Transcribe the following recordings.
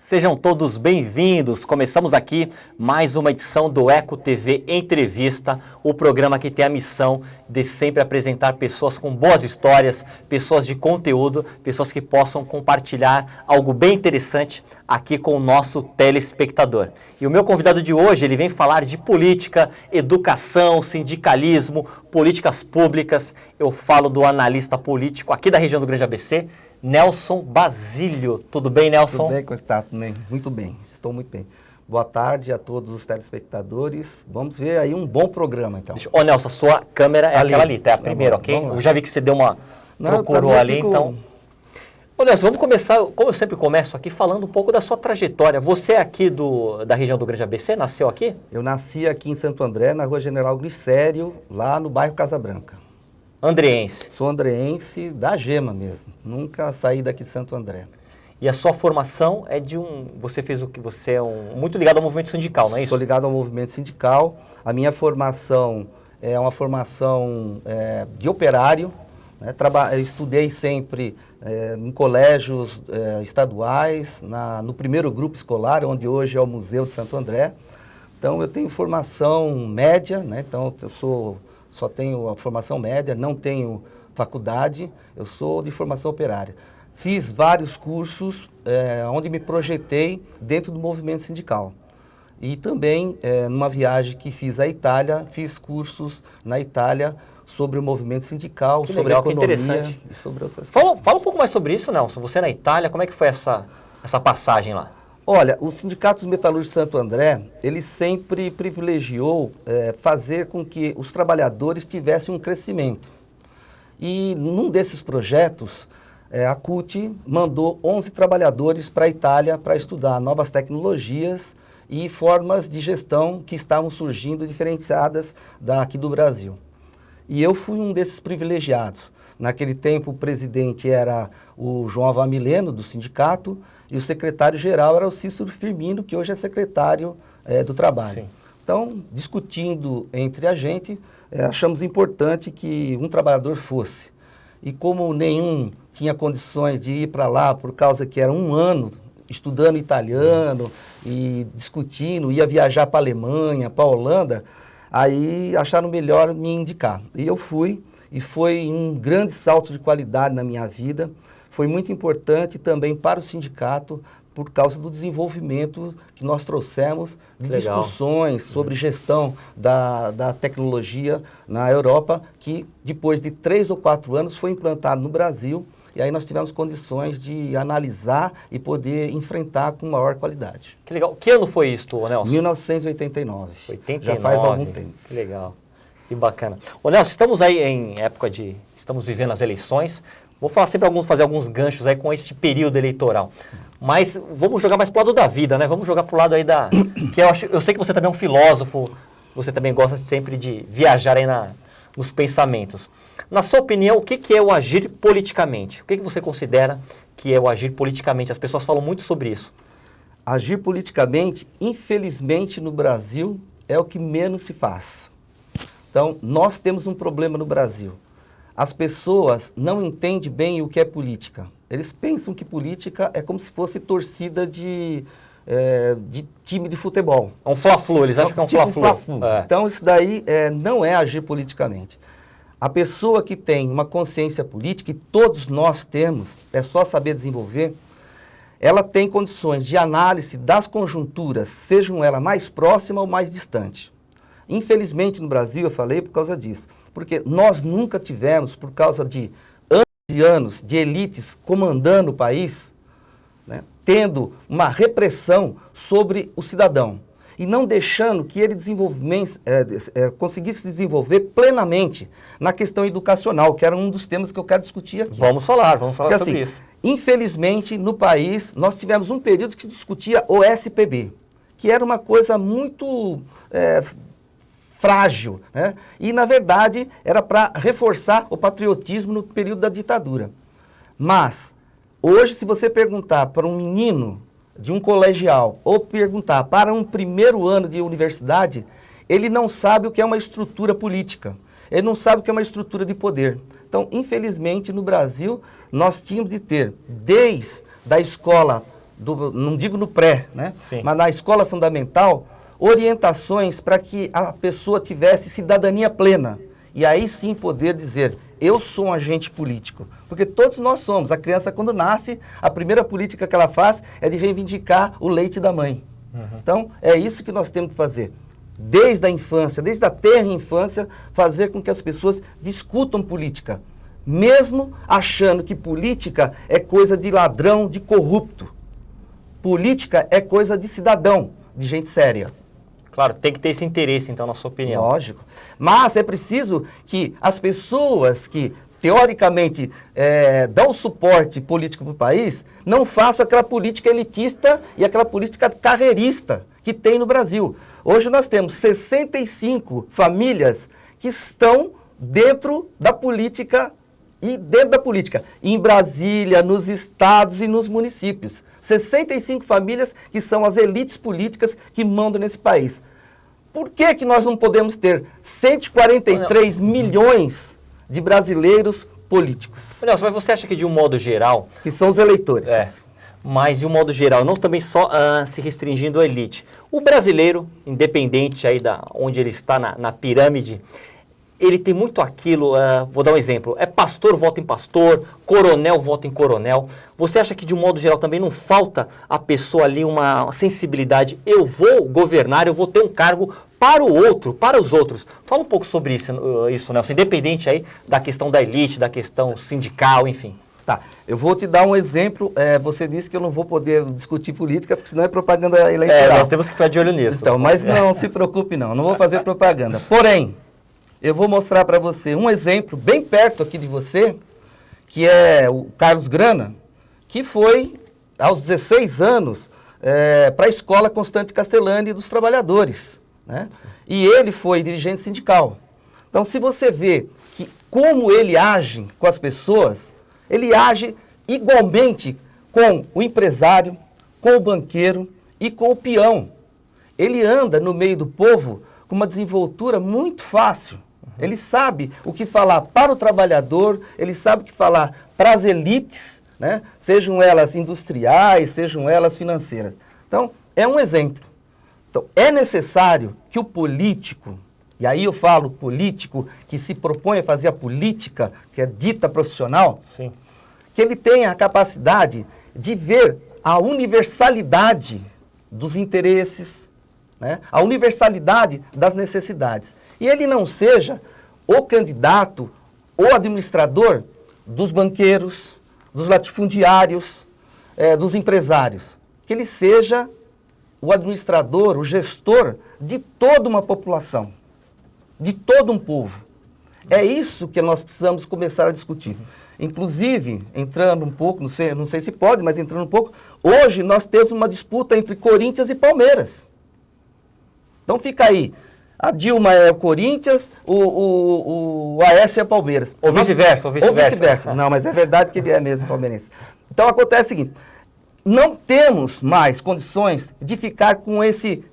Sejam todos bem-vindos. Começamos aqui mais uma edição do Eco TV Entrevista, o programa que tem a missão de sempre apresentar pessoas com boas histórias, pessoas de conteúdo, pessoas que possam compartilhar algo bem interessante aqui com o nosso telespectador. E o meu convidado de hoje, ele vem falar de política, educação, sindicalismo, políticas públicas. Eu falo do analista político aqui da região do Grande ABC, Nelson Basílio. Tudo bem, Nelson? Tudo bem, Constato? Muito bem, estou muito bem. Boa tarde a todos os telespectadores. Vamos ver aí um bom programa, então. Ô, Nelson, a sua câmera é aquela ali, tá? A primeira, ok? Eu já vi que você deu uma... procurou ali, então... Ô, Nelson, vamos começar, como eu sempre começo aqui, falando um pouco da sua trajetória. Você é aqui da região do Grande ABC? Nasceu aqui? Eu nasci aqui em Santo André, na Rua General Glicério, lá no bairro Casa Branca. Andreense. Sou andreense da Gema mesmo. Nunca saí daqui de Santo André. E a sua formação é de Você fez o que? Você é muito ligado ao movimento sindical, não é isso? Sou ligado ao movimento sindical. A minha formação é uma formação de operário. Né? Eu estudei sempre em colégios estaduais, no primeiro grupo escolar, onde hoje é o Museu de Santo André. Então, eu tenho formação média, né? Então, só tenho a formação média, não tenho faculdade, eu sou de formação operária. Fiz vários cursos onde me projetei dentro do movimento sindical. E também, numa viagem que fiz à Itália, fiz cursos na Itália sobre o movimento sindical, que sobre legal, a economia interessante. E sobre outras Fala um pouco mais sobre isso, Nelson. Você na Itália, como é que foi essa passagem lá? Olha, o Sindicato dos Metalúrgicos de Santo André, ele sempre privilegiou fazer com que os trabalhadores tivessem um crescimento. E num desses projetos, a CUT mandou 11 trabalhadores para a Itália para estudar novas tecnologias e formas de gestão que estavam surgindo diferenciadas daqui do Brasil. E eu fui um desses privilegiados. Naquele tempo, o presidente era o João Avamileno, do sindicato, e o secretário-geral era o Cícero Firmino, que hoje é secretário do Trabalho. Sim. Então, discutindo entre a gente, achamos importante que um trabalhador fosse. E como nenhum tinha condições de ir para lá, por causa que era um ano estudando italiano e discutindo, ia viajar para a Alemanha, para a Holanda, aí acharam melhor me indicar. E eu fui, e foi um grande salto de qualidade na minha vida. Foi muito importante também para o sindicato, por causa do desenvolvimento que nós trouxemos de discussões sobre gestão da tecnologia na Europa, que depois de 3 ou 4 anos foi implantado no Brasil, e aí nós tivemos condições de analisar e poder enfrentar com maior qualidade. Que legal. Que ano foi isso, Nelson? 1989. 89. Já faz algum tempo. Que legal. Que bacana. Ô, Nelson, estamos aí em época estamos vivendo as eleições. Vou falar sempre fazer alguns ganchos aí com esse período eleitoral. Mas vamos jogar mais pro lado da vida, né? Vamos jogar pro lado aí que eu sei que você também é um filósofo, você também gosta sempre de viajar aí nos pensamentos. Na sua opinião, o que é o agir politicamente? O que você considera que é o agir politicamente? As pessoas falam muito sobre isso. Agir politicamente, infelizmente, no Brasil, é o que menos se faz. Então, nós temos um problema no Brasil. As pessoas não entendem bem o que é política. Eles pensam que política é como se fosse torcida de time de futebol. É um fla-flu, eles acham que é um fla-flu. Então, isso daí não é agir politicamente. A pessoa que tem uma consciência política, e todos nós temos, é só saber desenvolver, ela tem condições de análise das conjunturas, sejam elas mais próximas ou mais distantes. Infelizmente, no Brasil, eu falei por causa disso. Porque nós nunca tivemos, por causa de anos de elites comandando o país, né, tendo uma repressão sobre o cidadão e não deixando que ele conseguisse desenvolver plenamente na questão educacional, que era um dos temas que eu quero discutir aqui. Vamos falar porque, sobre isso. Infelizmente, no país, nós tivemos um período que discutia o SPB, que era uma coisa muito... frágil, né? E, na verdade, era para reforçar o patriotismo no período da ditadura. Mas, hoje, se você perguntar para um menino de um colegial ou perguntar para um primeiro ano de universidade, ele não sabe o que é uma estrutura política, ele não sabe o que é uma estrutura de poder. Então, infelizmente, no Brasil, nós tínhamos de ter, desde a escola não digo no pré, né? Sim. Mas na escola fundamental, orientações para que a pessoa tivesse cidadania plena. E aí sim poder dizer, eu sou um agente político. Porque todos nós somos. A criança, quando nasce, a primeira política que ela faz é de reivindicar o leite da mãe. Então, é isso que nós temos que fazer. Desde a infância, desde a tenra infância, fazer com que as pessoas discutam política. Mesmo achando que política é coisa de ladrão, de corrupto. Política é coisa de cidadão, de gente séria. Claro, tem que ter esse interesse, então, na sua opinião. Lógico. Mas é preciso que as pessoas que, teoricamente, dão suporte político para o país, não façam aquela política elitista e aquela política carreirista que tem no Brasil. Hoje nós temos 65 famílias que estão dentro da política em Brasília, nos estados e nos municípios. 65 famílias que são as elites políticas que mandam nesse país. Por que que nós não podemos ter 143 milhões de brasileiros políticos? Nelson, mas você acha que de um modo geral... Que são os eleitores. Mas de um modo geral, não também só se restringindo à elite. O brasileiro, independente aí da onde ele está na pirâmide, ele tem muito aquilo, vou dar um exemplo, é pastor, vota em pastor, coronel, vota em coronel. Você acha que de um modo geral também não falta a pessoa ali uma sensibilidade? Eu vou governar, eu vou ter um cargo para o outro, para os outros. Fala um pouco sobre isso, Nelson, independente aí da questão da elite, da questão sindical, enfim. Tá, eu vou te dar um exemplo. Você disse que eu não vou poder discutir política, porque senão é propaganda eleitoral. Nós temos que ficar de olho nisso. Então, mas não se preocupe não vou fazer propaganda. Porém, eu vou mostrar para você um exemplo bem perto aqui de você, que é o Carlos Grana, que foi, aos 16 anos, para a Escola Constante Castellani dos Trabalhadores, né? E ele foi dirigente sindical. Então, se você vê que como ele age com as pessoas, ele age igualmente com o empresário, com o banqueiro e com o peão. Ele anda no meio do povo com uma desenvoltura muito fácil. Ele sabe o que falar para o trabalhador, ele sabe o que falar para as elites, né? Sejam elas industriais, sejam elas financeiras. Então, é um exemplo. Então, é necessário que o político, e aí eu falo político que se propõe a fazer a política, que é dita profissional, sim, que ele tenha a capacidade de ver a universalidade dos interesses, né? A universalidade das necessidades. E ele não seja o candidato, o administrador dos banqueiros, dos latifundiários, dos empresários. Que ele seja o administrador, o gestor de toda uma população, de todo um povo. É isso que nós precisamos começar a discutir. Inclusive, entrando um pouco, não sei se pode, mas entrando um pouco, hoje nós temos uma disputa entre Corinthians e Palmeiras. Então fica aí, a Dilma é o Corinthians, o Aécio é o Palmeiras. Ou vice-versa, ou vice-versa. Não, mas é verdade que ele é mesmo palmeirense. Então acontece o seguinte, não temos mais condições de ficar com esse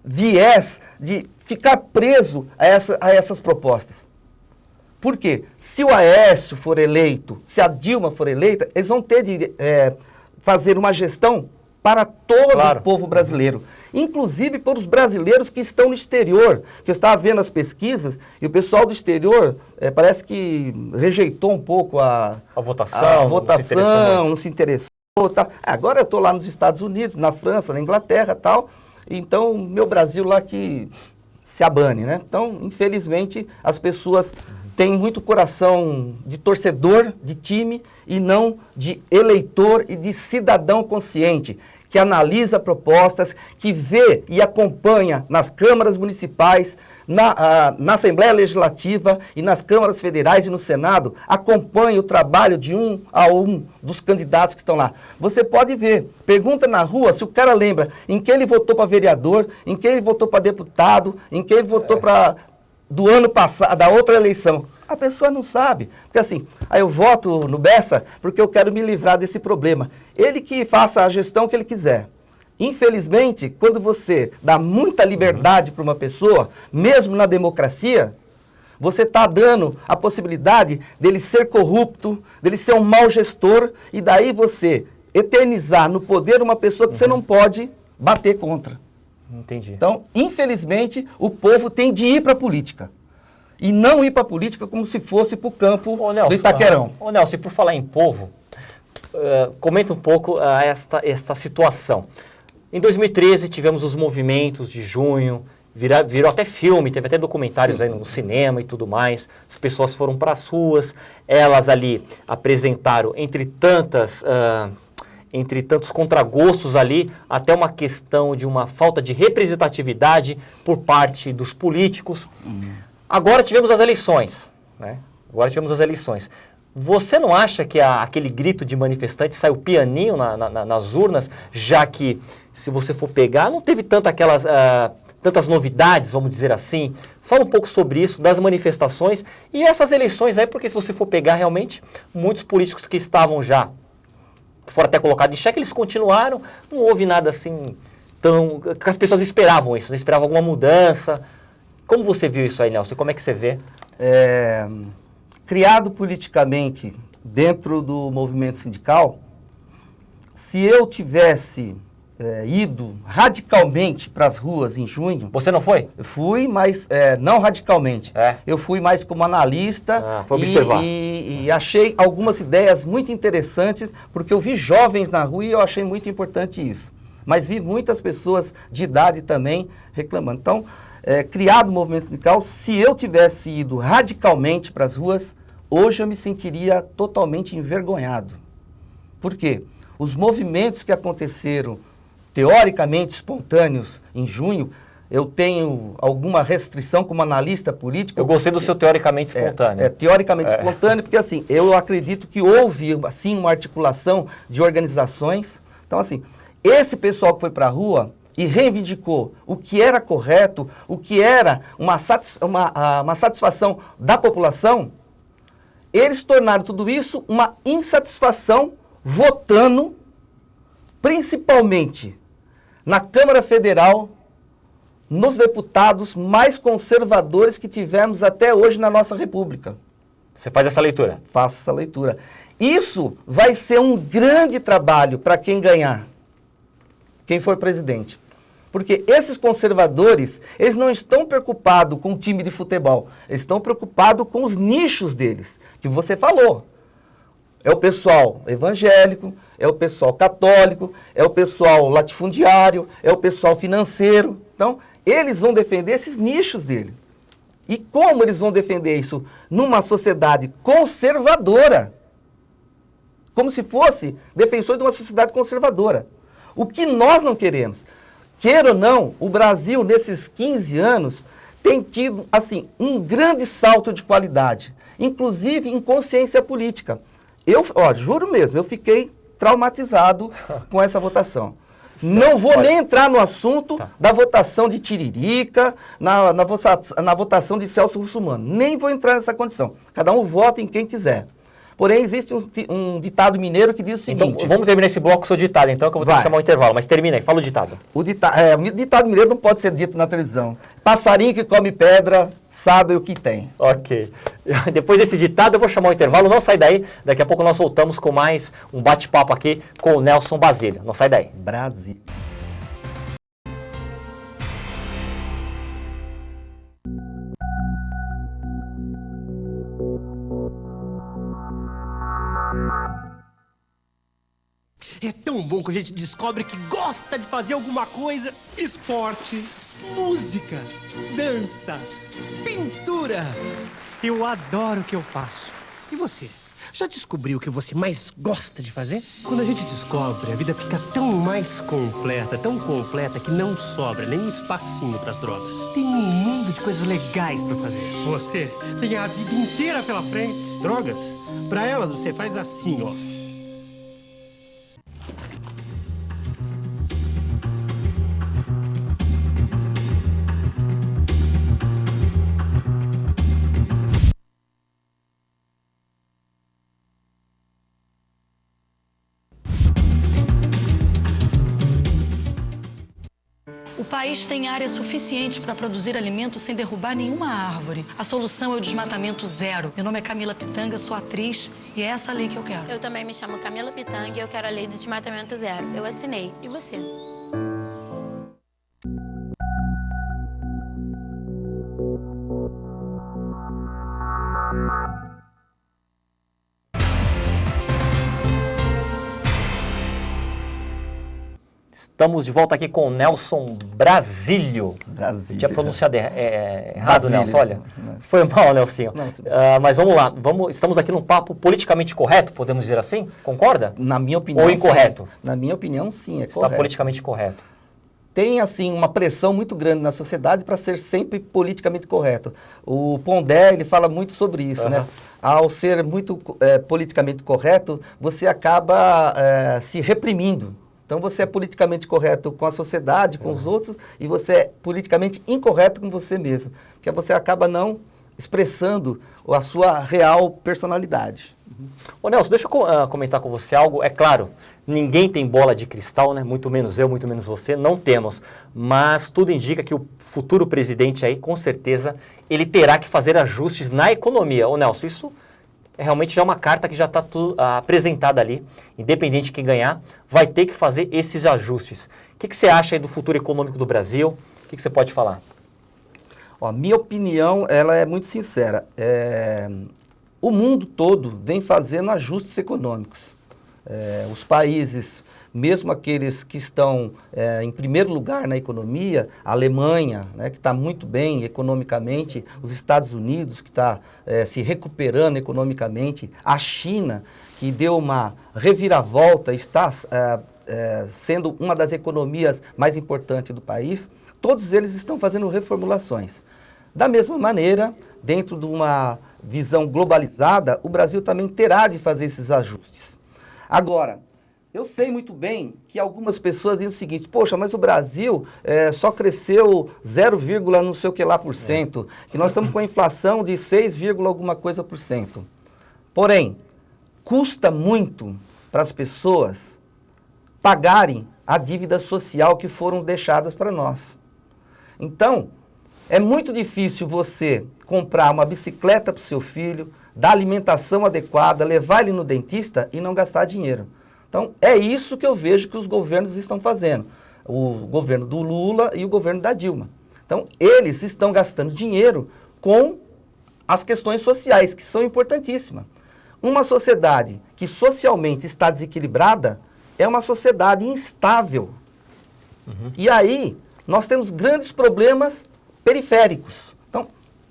viés de ficar preso a essas propostas. Por quê? Se o Aécio for eleito, se a Dilma for eleita, eles vão ter de fazer uma gestão para todo o povo brasileiro. Inclusive para os brasileiros que estão no exterior. Que eu estava vendo as pesquisas e o pessoal do exterior parece que rejeitou um pouco a votação, não se interessou. Tá. Agora eu estou lá nos Estados Unidos, na França, na Inglaterra e tal. Então, meu Brasil lá que se abane, né? Então, infelizmente, as pessoas têm muito coração de torcedor, de time, e não de eleitor e de cidadão consciente, que analisa propostas, que vê e acompanha nas câmaras municipais, na Assembleia Legislativa e nas câmaras federais e no Senado, acompanha o trabalho de um a um dos candidatos que estão lá. Você pode ver, pergunta na rua se o cara lembra em quem ele votou para vereador, em quem ele votou para deputado, em quem ele votou do ano passado, da outra eleição. A pessoa não sabe. Porque assim, aí eu voto no Bessa porque eu quero me livrar desse problema. Ele que faça a gestão que ele quiser. Infelizmente, quando você dá muita liberdade para uma pessoa, mesmo na democracia, você está dando a possibilidade dele ser corrupto, dele ser um mau gestor, e daí você eternizar no poder uma pessoa que você não pode bater contra. Entendi. Então, infelizmente, o povo tem de ir para a política. E não ir para a política como se fosse para o campo do Itaquerão. Ô Nelson, e por falar em povo, comenta um pouco esta situação. Em 2013 tivemos os movimentos de junho, virou até filme, teve até documentários aí no cinema e tudo mais. As pessoas foram para as ruas, elas ali apresentaram, entre tantos contragostos ali, até uma questão de uma falta de representatividade por parte dos políticos. Agora tivemos as eleições, né? Você não acha que aquele grito de manifestante saiu pianinho nas urnas, já que, se você for pegar, não teve tantas novidades, vamos dizer assim? Fala um pouco sobre isso, das manifestações e essas eleições aí, porque se você for pegar realmente, muitos políticos que estavam já, que foram até colocados em xeque, eles continuaram, não houve nada assim que as pessoas esperavam isso, né? Esperavam alguma mudança. Como você viu isso aí, Nelson? Como é que você vê? Criado politicamente dentro do movimento sindical, se eu tivesse ido radicalmente para as ruas em junho... Você não foi? Eu fui, mas não radicalmente. Eu fui mais como analista e achei algumas ideias muito interessantes, porque eu vi jovens na rua e eu achei muito importante isso. Mas vi muitas pessoas de idade também reclamando. Então, criado o movimento sindical, se eu tivesse ido radicalmente para as ruas, hoje eu me sentiria totalmente envergonhado. Por quê? Os movimentos que aconteceram, teoricamente espontâneos, em junho, eu tenho alguma restrição como analista político. Eu gostei do seu teoricamente espontâneo. Teoricamente espontâneo, porque assim, eu acredito que houve assim, uma articulação de organizações. Então assim, esse pessoal que foi para a rua e reivindicou o que era correto, o que era uma satisfação da população, eles tornaram tudo isso uma insatisfação, votando principalmente na Câmara Federal, nos deputados mais conservadores que tivemos até hoje na nossa República. Você faz essa leitura? Faço essa leitura. Isso vai ser um grande trabalho para quem ganhar, quem for presidente. Porque esses conservadores, eles não estão preocupados com o time de futebol, eles estão preocupados com os nichos deles, que você falou. É o pessoal evangélico, é o pessoal católico, é o pessoal latifundiário, é o pessoal financeiro. Então, eles vão defender esses nichos dele. E como eles vão defender isso? Numa sociedade conservadora. Como se fosse defensor de uma sociedade conservadora. O que nós não queremos. Queira ou não, o Brasil, nesses 15 anos, tem tido, assim, um grande salto de qualidade. Inclusive em consciência política. Eu, juro mesmo, eu fiquei traumatizado com essa votação. Não vou nem entrar no assunto da votação de Tiririca, na votação de Celso Russomano. Nem vou entrar nessa condição. Cada um vota em quem quiser. Porém, existe um ditado mineiro que diz o seguinte... Então, vamos terminar esse bloco com o seu ditado, então, que eu vou ter que chamar um intervalo. Mas termina aí, fala o ditado. O ditado mineiro não pode ser dito na televisão. Passarinho que come pedra sabe o que tem. Ok. Depois desse ditado, eu vou chamar um intervalo. Não sai daí. Daqui a pouco nós voltamos com mais um bate-papo aqui com o Nelson Basílio. Não sai daí. Brasil. É tão bom que a gente descobre que gosta de fazer alguma coisa. Esporte, música, dança, pintura. Eu adoro o que eu faço. E você? Já descobriu o que você mais gosta de fazer? Quando a gente descobre, a vida fica tão mais completa, tão completa que não sobra nem um espacinho para as drogas. Tem um mundo de coisas legais para fazer. Você tem a vida inteira pela frente. Drogas? Para elas você faz assim, ó. O país tem área suficiente para produzir alimentos sem derrubar nenhuma árvore. A solução é o desmatamento zero. Meu nome é Camila Pitanga, sou atriz e é essa lei que eu quero. Eu também me chamo Camila Pitanga e eu quero a lei do desmatamento zero. Eu assinei. E você? Estamos de volta aqui com o Nelson Brasílio. Brasília. Tinha pronunciado errado, Brasília. Nelson, olha. Foi mal, Nelsinho. Não, tudo Mas vamos lá, estamos aqui num papo politicamente correto, podemos dizer assim? Concorda? Na minha opinião, Ou incorreto? Sim. Na minha opinião, sim, é Está correto. politicamente correto. Tem, assim, uma pressão muito grande na sociedade para ser sempre politicamente correto. O Pondé, ele fala muito sobre isso, né? Ao ser muito politicamente correto, você acaba se reprimindo. Então, você é politicamente correto com a sociedade, com os outros, e você é politicamente incorreto com você mesmo. Porque você acaba não expressando a sua real personalidade. Ô Nelson, deixa eu comentar com você algo. É claro, ninguém tem bola de cristal, né? Muito menos eu, muito menos você, não temos. Mas tudo indica que o futuro presidente aí, com certeza, ele terá que fazer ajustes na economia. Ô Nelson, isso é realmente já uma carta que já está apresentada ali. Independente de quem ganhar, vai ter que fazer esses ajustes. O que você acha aí do futuro econômico do Brasil? O que você pode falar? Ó, minha opinião, ela é muito sincera. O mundo todo vem fazendo ajustes econômicos. Os países, mesmo aqueles que estão em primeiro lugar na economia, a Alemanha, né, que está muito bem economicamente, os Estados Unidos, que está se recuperando economicamente, a China, que deu uma reviravolta, está sendo uma das economias mais importantes do país, todos eles estão fazendo reformulações. Da mesma maneira, dentro de uma visão globalizada, o Brasil também terá de fazer esses ajustes. Agora, eu sei muito bem que algumas pessoas dizem o seguinte: poxa, mas o Brasil só cresceu 0, não sei o que lá por cento, que nós estamos com a inflação de 6, alguma coisa por cento. Porém, custa muito para as pessoas pagarem a dívida social que foram deixadas para nós. Então, é muito difícil você comprar uma bicicleta para o seu filho, dar alimentação adequada, levar ele no dentista e não gastar dinheiro. Então, é isso que eu vejo que os governos estão fazendo. O governo do Lula e o governo da Dilma. Então, eles estão gastando dinheiro com as questões sociais, que são importantíssimas. Uma sociedade que socialmente está desequilibrada é uma sociedade instável. E aí, nós temos grandes problemas periféricos. Então,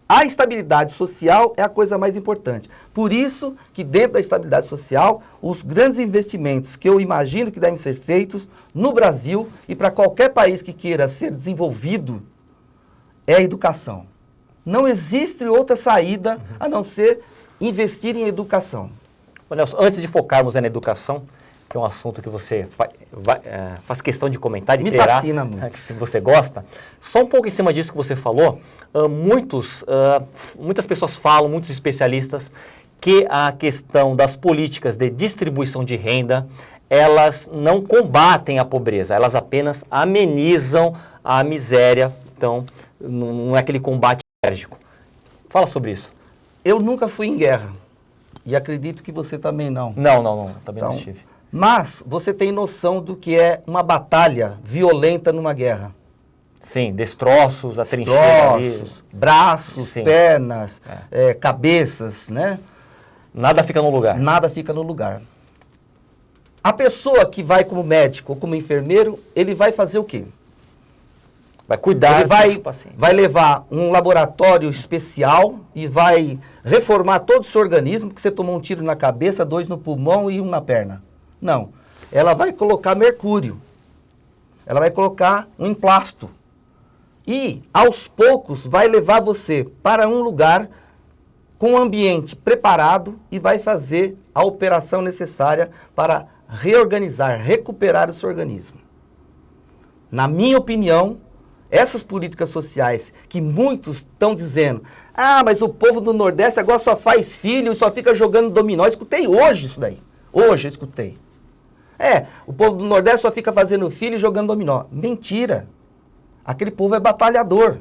a estabilidade social é a coisa mais importante. Por isso que dentro da estabilidade social, os grandes investimentos que eu imagino que devem ser feitos no Brasil e para qualquer país que queira ser desenvolvido é a educação. Não existe outra saída a não ser investir em educação. Ô Nelson, antes de focarmos na educação, que é um assunto que você faz questão de comentar, de Me terá, fascina muito. Se você gosta. Só um pouco em cima disso que você falou, muitas pessoas falam, muitos especialistas, que a questão das políticas de distribuição de renda, elas não combatem a pobreza, elas apenas amenizam a miséria, então não é aquele combate enérgico. Fala sobre isso. Eu nunca fui em guerra e acredito que você também não. Não, também Então, não estive. Mas você tem noção do que é uma batalha violenta numa guerra. Sim, destroços, a trincheira ali. Destroços, braços, Sim. pernas, cabeças, né? Nada fica no lugar. Nada fica no lugar. A pessoa que vai como médico ou como enfermeiro, ele vai fazer o quê? Vai cuidar Ele dos pacientes. vai levar um laboratório especial e vai reformar todo o seu organismo, que você tomou um tiro na cabeça, 2 no pulmão e 1 na perna. Não. Ela vai colocar mercúrio. Ela vai colocar um emplasto. E, aos poucos, vai levar você para um lugar com um ambiente preparado e vai fazer a operação necessária para reorganizar, recuperar o seu organismo. Na minha opinião, essas políticas sociais que muitos estão dizendo: ah, mas o povo do Nordeste agora só faz filho e só fica jogando dominó. Eu escutei hoje isso daí. Hoje eu escutei. O povo do Nordeste só fica fazendo filho e jogando dominó. Mentira. Aquele povo é batalhador.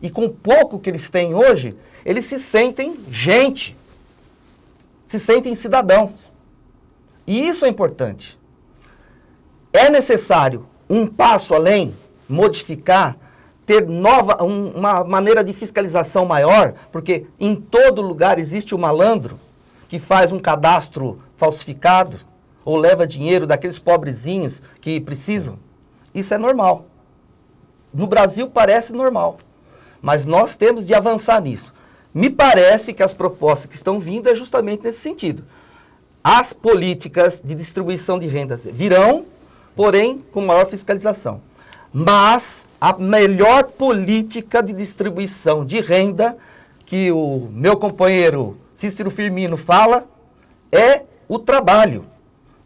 E com pouco que eles têm hoje, eles se sentem gente. Se sentem cidadãos. E isso é importante. É necessário um passo além, modificar, ter uma maneira de fiscalização maior, porque em todo lugar existe o malandro que faz um cadastro falsificado ou leva dinheiro daqueles pobrezinhos que precisam. Isso é normal. No Brasil parece normal, mas nós temos de avançar nisso. Me parece que as propostas que estão vindo é justamente nesse sentido. As políticas de distribuição de rendas virão, porém com maior fiscalização. Mas a melhor política de distribuição de renda que o meu companheiro Cícero Firmino fala é o trabalho.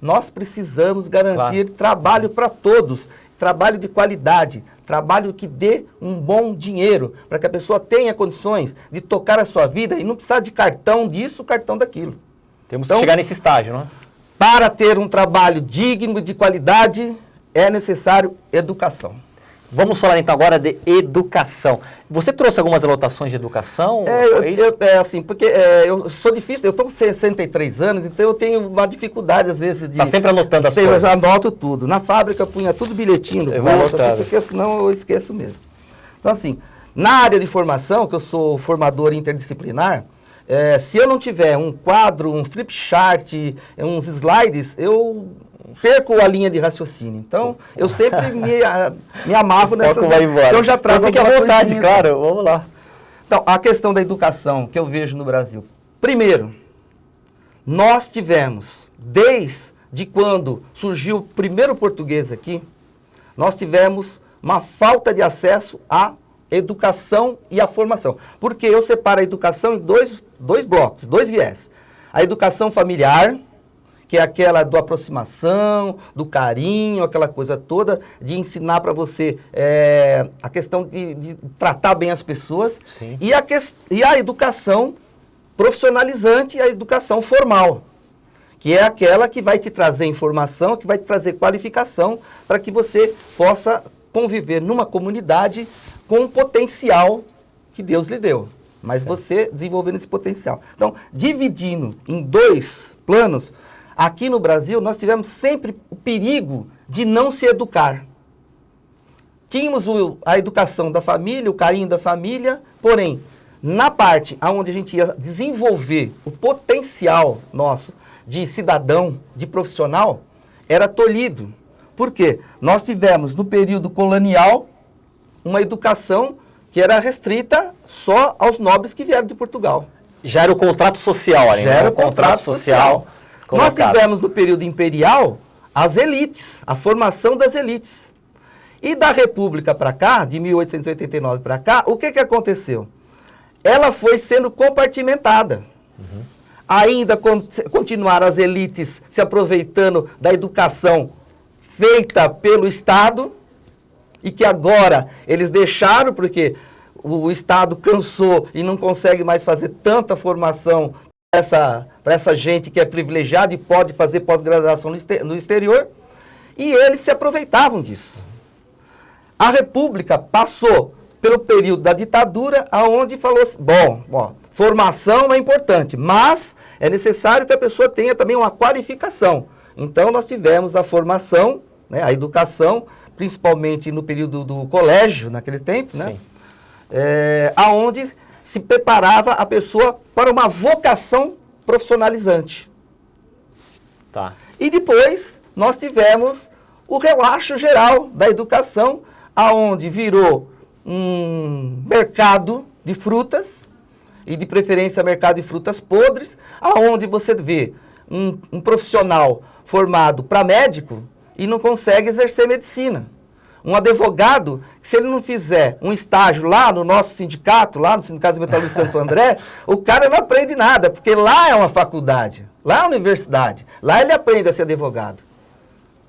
Nós precisamos garantir trabalho para todos, trabalho de qualidade, trabalho que dê um bom dinheiro, para que a pessoa tenha condições de tocar a sua vida e não precisar de cartão disso, cartão daquilo. Temos que chegar nesse estágio, não é? Para ter um trabalho digno, de qualidade, é necessário educação. Vamos falar então agora de educação. Você trouxe algumas anotações de educação? Eu sou difícil, eu estou com 63 anos, então eu tenho uma dificuldade às vezes de... Está sempre anotando as coisas. Eu anoto tudo. Na fábrica eu punha tudo bilhetinho no bolso, porque senão eu esqueço mesmo. Então assim, na área de formação, que eu sou formador interdisciplinar, se eu não tiver um quadro, um flip chart, uns slides, eu perco a linha de raciocínio. Então, eu sempre me amarro nessas... Eu já trago aqui à vontade, claro. Vamos lá. Então, a questão da educação que eu vejo no Brasil. Primeiro, nós tivemos, desde quando surgiu o primeiro português aqui, nós tivemos uma falta de acesso à educação e à formação. Porque eu separo a educação em dois blocos, dois viés. A educação familiar, que é aquela da aproximação, do carinho, aquela coisa toda, de ensinar para você a questão de tratar bem as pessoas. Sim. E a educação profissionalizante, a educação formal, que é aquela que vai te trazer informação, que vai te trazer qualificação, para que você possa conviver numa comunidade com o potencial que Deus lhe deu. Mas você desenvolvendo esse potencial. Então, dividindo em dois planos, aqui no Brasil, nós tivemos sempre o perigo de não se educar. Tínhamos a educação da família, o carinho da família, porém, na parte onde a gente ia desenvolver o potencial nosso de cidadão, de profissional, era tolhido. Por quê? Nós tivemos, no período colonial, uma educação que era restrita só aos nobres que vieram de Portugal. Já era o contrato social ali, Já era o contrato social. Nós tivemos no período imperial as elites, a formação das elites. E da República para cá, de 1889 para cá, o que aconteceu? Ela foi sendo compartimentada. Ainda continuaram as elites se aproveitando da educação feita pelo Estado, e que agora eles deixaram, porque o Estado cansou e não consegue mais fazer tanta formação para essa gente que é privilegiada e pode fazer pós-graduação no exterior, e eles se aproveitavam disso. A República passou pelo período da ditadura, aonde falou assim, formação é importante, mas é necessário que a pessoa tenha também uma qualificação. Então nós tivemos a formação, né, a educação, principalmente no período do colégio, naquele tempo, né? Aonde se preparava a pessoa para uma vocação profissionalizante. Tá. E depois nós tivemos o relaxo geral da educação, aonde virou um mercado de frutas, e de preferência mercado de frutas podres, aonde você vê um profissional formado para médico e não consegue exercer medicina. Um advogado, se ele não fizer um estágio lá no nosso sindicato, lá no Sindicato de Metalúrgica Santo André, o cara não aprende nada, porque lá é uma faculdade, lá é uma universidade, lá ele aprende a ser advogado.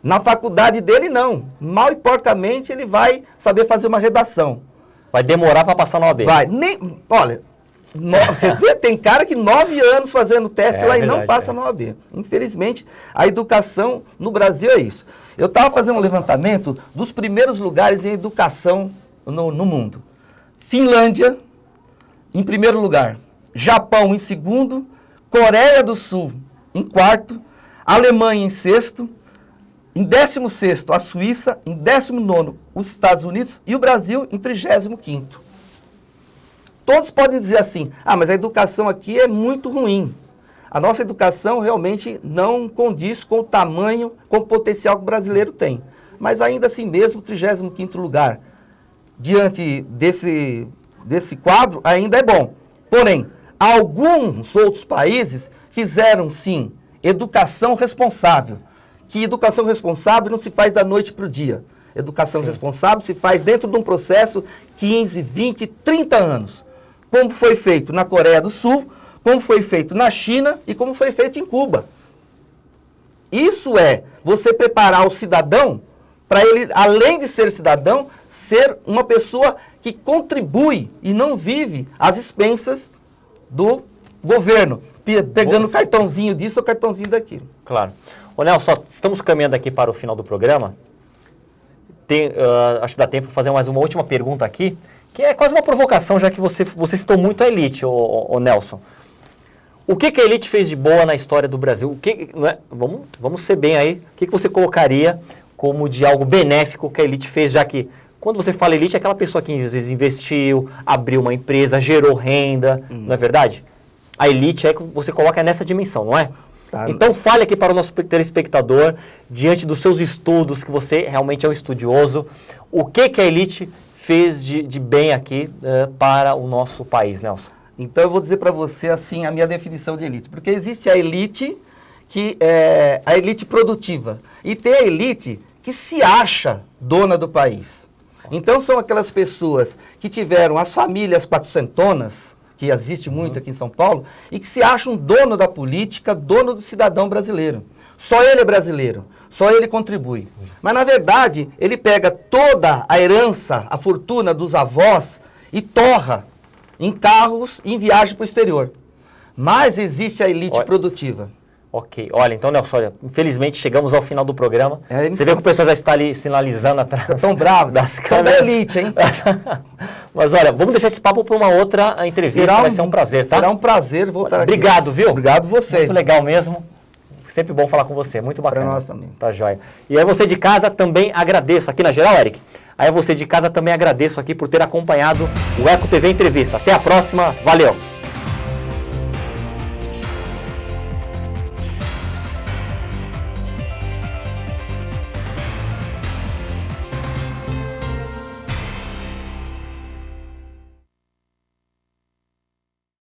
Na faculdade dele, não. Mal e porcamente ele vai saber fazer uma redação. Vai demorar para passar na OAB. Vai. Olha, Você vê, tem cara que 9 anos fazendo teste lá e não passa na OAB. Infelizmente, a educação no Brasil é isso. Eu estava fazendo um levantamento dos primeiros lugares em educação no mundo. Finlândia, em primeiro lugar. Japão, em segundo. Coreia do Sul, em quarto. Alemanha, em sexto. Em 16º, a Suíça. Em 19º, os Estados Unidos. E o Brasil, em 35º. Todos podem dizer assim, mas a educação aqui é muito ruim. A nossa educação realmente não condiz com o tamanho, com o potencial que o brasileiro tem. Mas ainda assim mesmo, 35º lugar, diante desse quadro, ainda é bom. Porém, alguns outros países fizeram, sim, educação responsável. Que educação responsável não se faz da noite para o dia. Educação responsável se faz dentro de um processo 15, 20, 30 anos. Como foi feito na Coreia do Sul, como foi feito na China e como foi feito em Cuba. Isso é você preparar o cidadão para ele, além de ser cidadão, ser uma pessoa que contribui e não vive às expensas do governo, pegando cartãozinho disso ou cartãozinho daquilo. Claro. Ô Nelson, estamos caminhando aqui para o final do programa. Acho que dá tempo de fazer mais uma última pergunta aqui, que é quase uma provocação, já que você citou muito a elite, ô Nelson. O que a elite fez de boa na história do Brasil? Vamos ser bem aí. O que você colocaria como de algo benéfico que a elite fez, já que quando você fala elite, é aquela pessoa que às vezes investiu, abriu uma empresa, gerou renda, não é verdade? A elite é que você coloca nessa dimensão, não é? Tá. Então fale aqui para o nosso telespectador, diante dos seus estudos, que você realmente é um estudioso, o que a elite fez de bem aqui para o nosso país, Nelson? Então eu vou dizer para você assim a minha definição de elite, porque existe a elite que é a elite produtiva e tem a elite que se acha dona do país. Então são aquelas pessoas que tiveram as famílias quatrocentonas, que existe muito aqui em São Paulo, e que se acham dono da política, dono do cidadão brasileiro. Só ele é brasileiro, só ele contribui. Mas na verdade ele pega toda a herança, a fortuna dos avós e torra em carros e em viagem para o exterior. Mas existe a elite produtiva. Ok. Olha, então, Nelson, infelizmente chegamos ao final do programa. Você vê que o pessoal já está ali sinalizando atrás. Estão bravos. São da elite, hein? Mas olha, vamos deixar esse papo para uma outra entrevista. Vai ser um prazer, tá? Será um prazer voltar aqui. Obrigado, viu? Obrigado vocês. Muito legal mesmo. Sempre bom falar com você. Muito bacana. Para nós também. Tá joia. E aí você de casa também agradeço. Aqui na geral, Eric. Aí você de casa também agradeço aqui por ter acompanhado o Eco TV Entrevista. Até a próxima. Valeu!